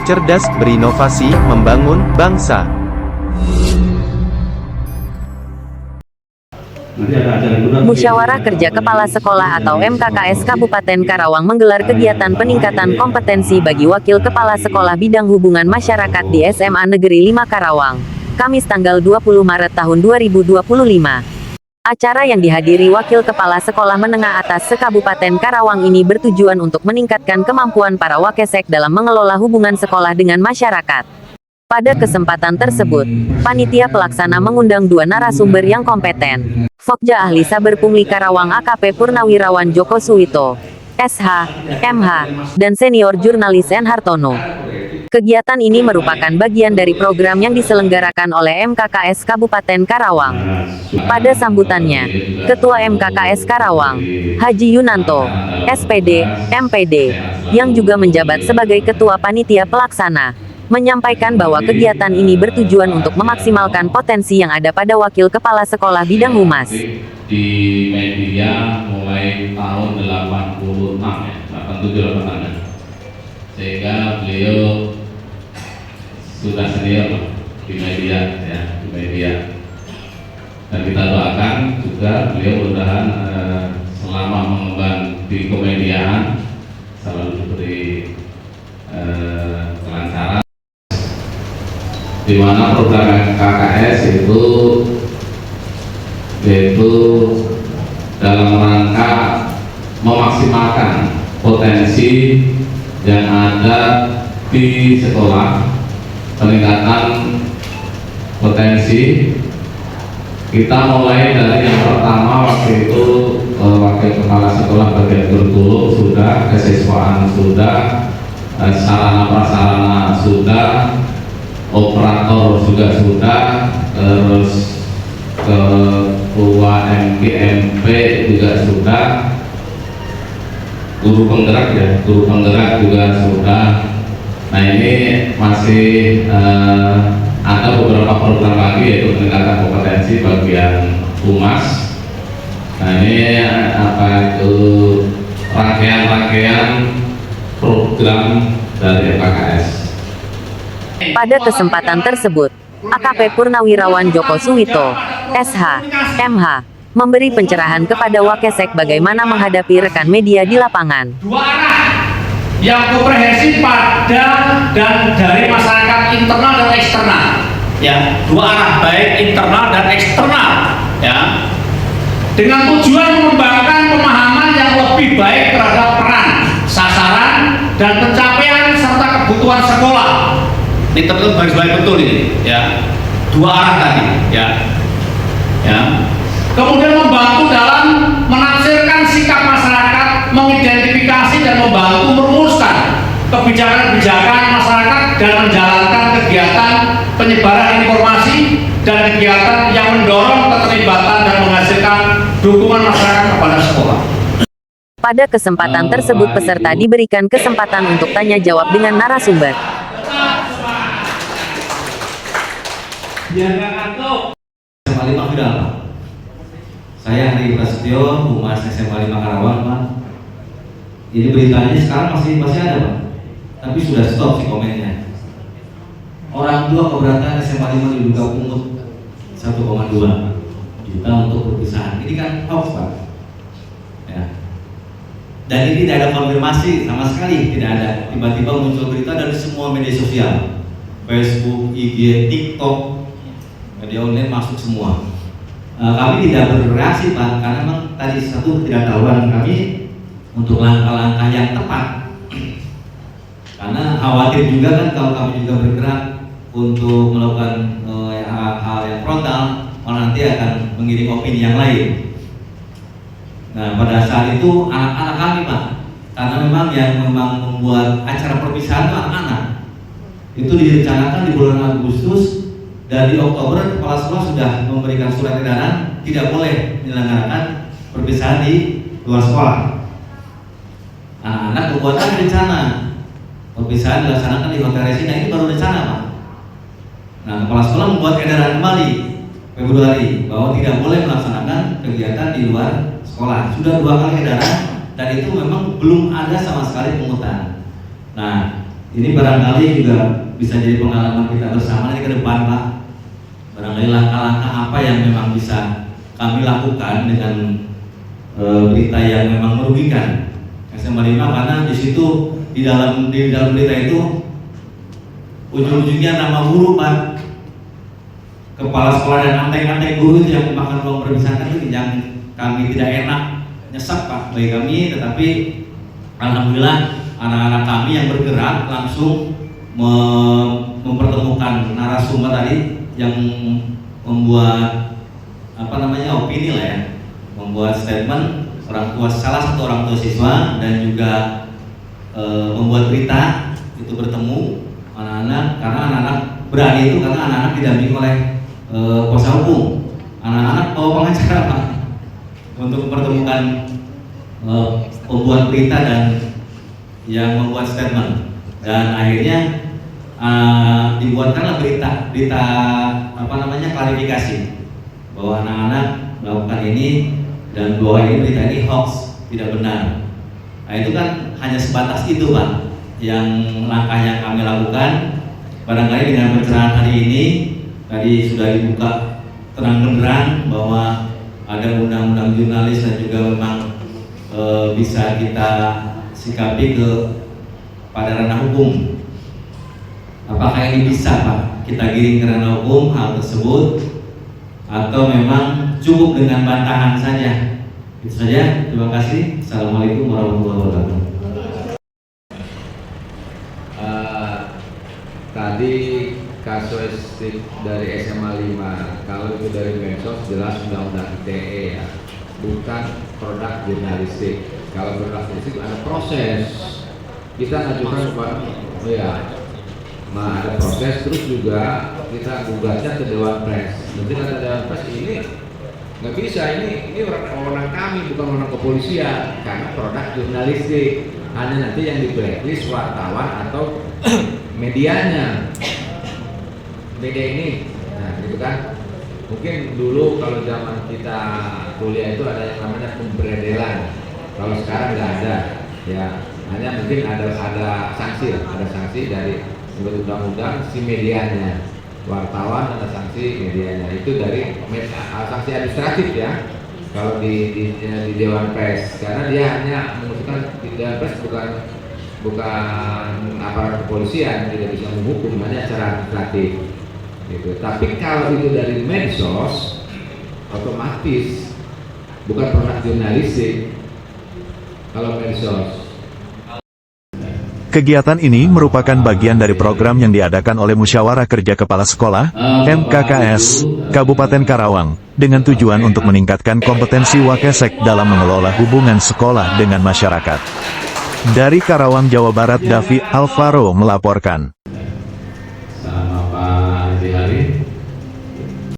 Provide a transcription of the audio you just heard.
cerdas, berinovasi, membangun bangsa. Musyawarah Kerja Kepala Sekolah atau MKKS Kabupaten Karawang menggelar kegiatan peningkatan kompetensi bagi Wakil Kepala Sekolah Bidang Hubungan Masyarakat di SMA Negeri 5 Karawang, Kamis tanggal 20 Maret tahun 2025. Acara yang dihadiri Wakil Kepala Sekolah Menengah Atas se-Kabupaten Karawang ini bertujuan untuk meningkatkan kemampuan para wakesek dalam mengelola hubungan sekolah dengan masyarakat. Pada kesempatan tersebut, panitia pelaksana mengundang dua narasumber yang kompeten. Fokja Ahli Saber Pungli Karawang AKP Purnawirawan Joko Suwito, SH, MH, dan senior jurnalis N. Hartono. Kegiatan ini merupakan bagian dari program yang diselenggarakan oleh MKKS Kabupaten Karawang. Pada sambutannya, Ketua MKKS Karawang, Haji Yunanto, SPD, MPD, yang juga menjabat sebagai Ketua Panitia Pelaksana, menyampaikan bahwa kegiatan ini bertujuan untuk memaksimalkan potensi yang ada pada Wakil Kepala Sekolah Bidang Humas. Di media mulai tahun 86 ya, 87 86. Sehingga beliau sudah senior di media ya, di media. Dan kita doakan juga beliau mudah-mudahan selama mengemban di kemediaan selalu diberi kelancaran. Di mana program KKS itu yaitu dalam rangka memaksimalkan potensi yang ada di sekolah, peningkatan potensi. Kita mulai dari yang pertama waktu itu Wakil Kepala Sekolah bagian kurikulum sudah, kesiswaan sudah, sarana prasarana sudah, operator juga sudah, terus ketua MKMP juga sudah, guru penggerak ya, guru penggerak juga sudah. Nah ini masih ada beberapa program lagi yaitu peningkatan kompetensi bagian humas. Nah ini apa itu rangkaian-rangkaian program dari MKKS. Pada kesempatan tersebut, AKP Purnawirawan Joko Suwito, SH, MH, memberi pencerahan kepada wakesek bagaimana menghadapi rekan media di lapangan. Dua arah yang komprehensif pada dan dari masyarakat internal dan eksternal, ya, dua arah baik internal dan eksternal, ya, dengan tujuan mengembangkan pemahaman yang lebih baik terhadap peran, sasaran, dan pencapaian serta kebutuhan sekolah. Ini tertulis garis baik betul ini, ya, dua arah tadi, ya, ya. Kemudian membantu dalam menafsirkan sikap masyarakat, mengidentifikasi dan membantu merumuskan kebijakan-kebijakan masyarakat dan menjalankan kegiatan penyebaran informasi dan kegiatan yang mendorong keterlibatan dan menghasilkan dukungan masyarakat kepada sekolah. Pada kesempatan tersebut peserta diberikan kesempatan untuk tanya jawab dengan narasumber. SMA 5 Final, Pak. Saya Hari Prasetyo, Humas SMA 5 Karawang, Pak. Ini beritanya sekarang masih ada, Pak. Tapi sudah stop sih komennya. Orang tua keberatan SMA 5 diduga pungut 1,2 juta untuk perpisahan. Ini kan hoax, Pak. Ya. Dan ini tidak ada konfirmasi sama sekali, tidak ada. Tiba-tiba muncul berita dari semua media sosial, Facebook, IG, TikTok, media online masuk semua. Kami tidak bereaksi, Pak, karena memang tadi satu ketidaktahuan kami untuk langkah-langkah yang tepat. Karena khawatir juga kan kalau kami juga bergerak untuk melakukan hal yang frontal, malah nanti akan mengirim opini yang lain. Nah pada saat itu anak-anak kami, Pak, karena memang yang membuat acara perpisahan itu anak-anak, itu direncanakan di bulan Agustus. Dan di Oktober kepala sekolah sudah memberikan surat edaran tidak boleh menyelenggarakan perpisahan di luar sekolah. Anak membuatkan rencana perpisahan dilaksanakan di Hotel Resina, ini baru rencana, Pak. Nah kepala sekolah membuat edaran kembali Februari bahwa tidak boleh melaksanakan kegiatan di luar sekolah. Sudah 2 kali edaran dan itu memang belum ada sama sekali pungutan. Nah Ini barangkali juga bisa jadi pengalaman kita bersama di ke depan, Pak. Barangkali langkah-langkah apa yang memang bisa kami lakukan dengan berita yang memang merugikan SMA 5, karena di situ di dalam berita itu ujung-ujungnya nama guru, Pak. Kepala sekolah dan anteng-anteng guru itu yang makan uang bermisakan itu yang kami tidak enak, nyesek Pak bagi kami, tetapi alhamdulillah anak-anak kami yang bergerak langsung mempertemukan narasumber tadi yang membuat opini lah ya, membuat statement orang tua, salah satu orang tua siswa, dan juga membuat berita itu bertemu anak-anak, karena anak-anak berani itu karena anak-anak didampingi oleh kuasa hukum. Anak-anak bawa pengacara Pak untuk mempertemukan pembuat berita dan yang membuat statement, dan akhirnya dibuatkanlah berita klarifikasi bahwa anak-anak melakukan ini dan bahwa ini berita ini hoax, tidak benar. Nah itu kan hanya sebatas itu Pak yang langkah yang kami lakukan. Barangkali dengan pencerahan hari ini tadi sudah dibuka terang benderang bahwa ada undang-undang jurnalis dan juga memang bisa kita sikapi pada ranah hukum. Apakah ini bisa Pak kita giring ke ranah hukum hal tersebut, atau memang cukup dengan bantahan saja? Itu saja, terima kasih. Assalamualaikum warahmatullahi wabarakatuh. Tadi kasuistik dari SMA 5, kalau itu dari medsos jelas undang-undang ITE ya, bukan produk jurnalistik. Kalau produk jurnalistik ada proses, kita ngajukan ada proses, terus juga kita gugatnya ke Dewan Pers. Nanti kata Dewan Pers ini nggak bisa, ini orang kami, bukan orang kepolisian, karena produk jurnalistik. Hanya nanti yang di blacklist wartawan atau medianya, media ini. Nah gitu kan, mungkin dulu kalau zaman kita kuliah itu ada yang namanya pemberedelan, kalau sekarang nggak ada ya, hanya mungkin ada sanksi dari undang-undang si medianya, wartawan ada sanksi medianya, itu dari sanksi administratif ya kalau di Dewan Pers, karena dia hanya mengusulkan. Di Dewan Pers bukan aparat kepolisian, tidak bisa menghukum, hanya secara administratif gitu. Tapi kalau itu dari medsos, otomatis bukan produk jurnalistik kalau medsos. Kegiatan ini merupakan bagian dari program yang diadakan oleh Musyawarah Kerja Kepala Sekolah, MKKS, Kabupaten Karawang, dengan tujuan untuk meningkatkan kompetensi Wakesek dalam mengelola hubungan sekolah dengan masyarakat. Dari Karawang, Jawa Barat, Davi Alvaro melaporkan.